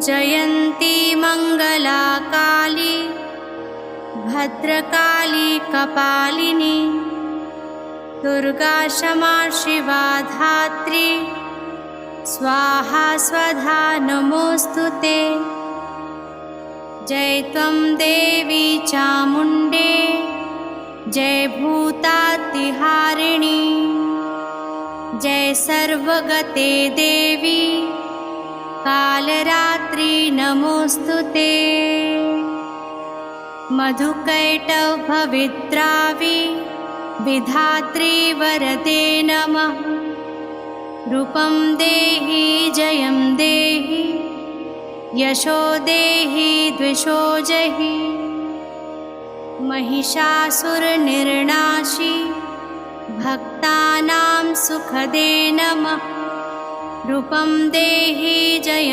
जयन्ती मङ्गला काली भद्रकाली कपालिनी दुर्गा क्षमा शिवा धात्री स्वाहा स्वधा नमोस्तुते। जय त्वं देवी चामुण्डे जय भूतातिहारिणी जय सर्वगते देवी कालरात्रि नमोस्तुते। मधुकैटभविद्रावि विधात्री वरदे नमः। रूपं देहि जयं देहि यशो देहि द्विषो जहि। महिषासुरनिर्नाशी भक्तानां सुखदे नमः। रूपं देहि जयं